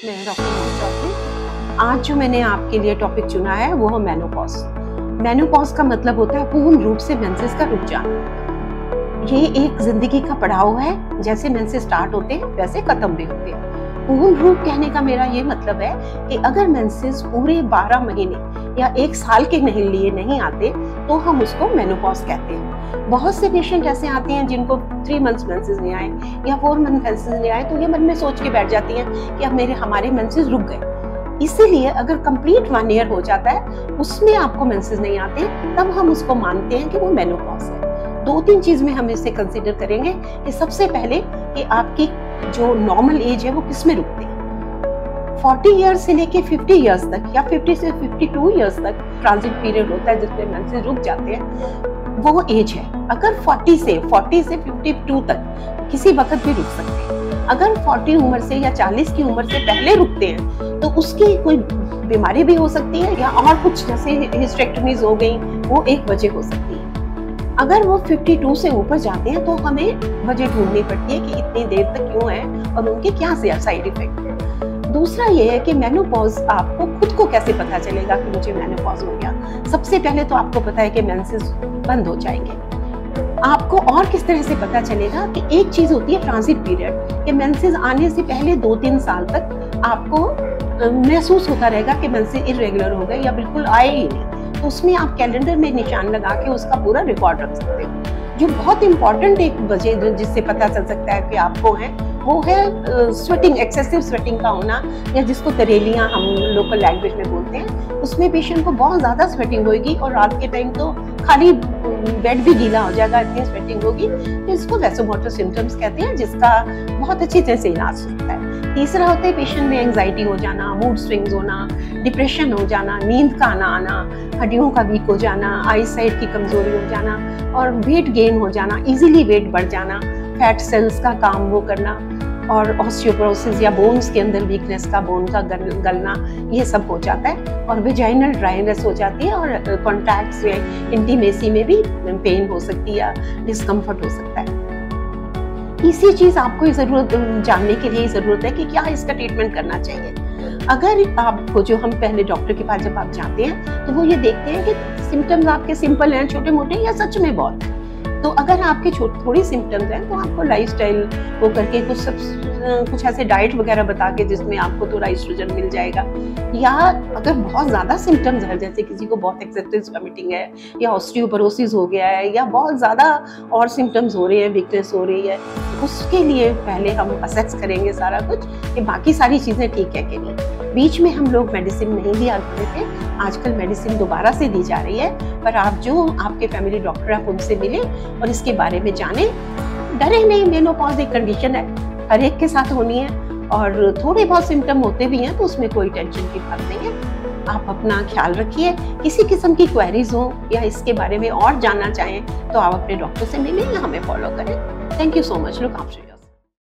मैं डॉक्टर ममता हूँ। आज जो मैंने आपके लिए टॉपिक चुना है वो है मेनोपॉज। मेनोपॉज का मतलब होता है पूर्ण रूप से मेंसेस का रुक जाना। ये एक जिंदगी का पड़ाव है, जैसे मेंसेस स्टार्ट होते हैं वैसे खत्म भी होते हैं। पूर्ण रूप कहने का मेरा ये मतलब है कि अगर मेंसेस पूरे 12 महीने या 1 साल के लिए नहीं आते तो हम उसको मेनोपॉज कहते हैं। बहुत से पेशेंट ऐसे आते हैं जिनको 3 मंथ्स मेंसेस नहीं आए या 4 मंथ मेंसेस नहीं आए, तो ये मन में सोच के बैठ जाती हैं कि अब हमारे मेंसेस रुक गए। इसीलिए अगर कंप्लीट 1 ईयर हो जाता है उसमें आपको मेंसेस नहीं आते, तब हम उसको मानते हैं कि वो मेनोपॉज है। 2-3 चीज में हम इसे कंसीडर करेंगे कि सबसे पहले कि आपकी जो नॉर्मल एज है वो किस में रुकती है। 40 ईयर्स से लेके 50 ईयर्स तक या 50 से 52 ईयर्स तक ट्रांजिट पीरियड होता है जिसमें मेंसेस रुक जाते हैं, वो एज है। अगर 40 से 52 तक किसी वक्त भी रुक सकते हैं। अगर 40 उम्र से या 40 की उम्र से पहले रुकते हैं तो उसकी कोई बीमारी भी हो सकती है या और कुछ जैसे हिस्टेरेक्टमीज हो गई, वो एक वजह हो सकती है। अगर वो 52 से ऊपर जाते हैं तो हमें वजह ढूंढनी पड़ती है कि इतनी देर तक क्यों है और उनके क्या साइड इफेक्ट है। दूसरा ये है कि मेनोपॉज आपको खुद को कैसे पता चलेगा कि मुझे मेनोपॉज हो गया। सबसे पहले तो आपको पता है कि मेंसेस बंद हो जाएंगे। आपको और किस तरह से पता चलेगा कि एक चीज होती है ट्रांजिट पीरियड, कि मेंसेस आने से पहले 2-3 साल तक आपको महसूस होता रहेगा कि मेंसेस इरेगुलर हो गए या बिल्कुल आए ही नहीं। तो उसमें आप कैलेंडर में निशान लगा के उसका पूरा रिकॉर्ड रख सकते हो। जो बहुत इंपॉर्टेंट एक वजह जिससे पता चल सकता है कि आपको है, वो है स्वेटिंग, एक्सेसिव स्वेटिंग का होना, या जिसको तरेलियां हम लोकल लैंग्वेज में बोलते हैं। उसमें पेशेंट को बहुत ज्यादा स्वेटिंग होगी और रात के टाइम तो खाली बेड भी गीला हो जाएगा, इतनी स्वेटिंग होगी। तो इसको वैसोमोटर सिम्टम्स कहते हैं, जिसका बहुत अच्छी तरह से इलाज होता है। तीसरा होता है पेशेंट में एंजाइटी हो जाना, मूड स्विंग्स होना, डिप्रेशन हो जाना, नींद का आना, हड्डियों का वीक हो जाना, आई साइट की कमजोरी हो जाना और वेट गेन हो जाना, इजीली वेट बढ़ जाना, फैट सेल्स का काम वो करना और ऑस्टियोपोरोसिस या बोन्स के अंदर वीकनेस का, बोन का गलना, ये सब हो जाता है। और वेजाइनल ड्राइनेस हो जाती है और कॉन्टैक्ट्स या इंटीमेसी में भी पेन हो सकती है या डिस्कम्फर्ट हो सकता है। तीसरी चीज आपको जरूरत जानने के लिए जरूरत है कि क्या इसका ट्रीटमेंट करना चाहिए। अगर आपको, जो हम पहले डॉक्टर के पास जब आप जाते हैं तो वो ये देखते हैं कि सिम्टम्स आपके सिंपल हैं, छोटे मोटे, या सच में बहुत हैं। तो अगर आपके थोड़ी सिम्टम्स हैं तो आपको लाइफस्टाइल वो करके कुछ ऐसे डाइट वगैरह बता के जिसमें आपको थोड़ा एस्ट्रोजन मिल जाएगा। या अगर बहुत ज्यादा सिम्टम्स है, जैसे किसी को बहुत एक्सेसिव वॉमिटिंग है या ऑस्टियोपोरोसिस हो गया है या बहुत ज्यादा और सिम्टम्स हो रहे हैं, वीकनेस हो रही है, उसके लिए पहले हम असेस करेंगे सारा कुछ कि बाकी सारी चीजें ठीक है कि नहीं। बीच में हम लोग मेडिसिन नहीं दिया करते थे, आजकल मेडिसिन दोबारा से दी जा रही है। पर आप जो आपके फैमिली डॉक्टर आप उनसे मिले और इसके बारे में जाने, डरे नहीं। मेनोपॉज एक कंडीशन है, हर एक के साथ होनी है और थोड़े बहुत सिम्टम होते भी हैं तो उसमें कोई टेंशन की बात नहीं है। आप अपना ख्याल रखिए। किसी किस्म की क्वेरीज हो या इसके बारे में और जानना चाहें तो आप अपने डॉक्टर से मिलें या हमें फॉलो करें। Thank you so much. Look after yourself.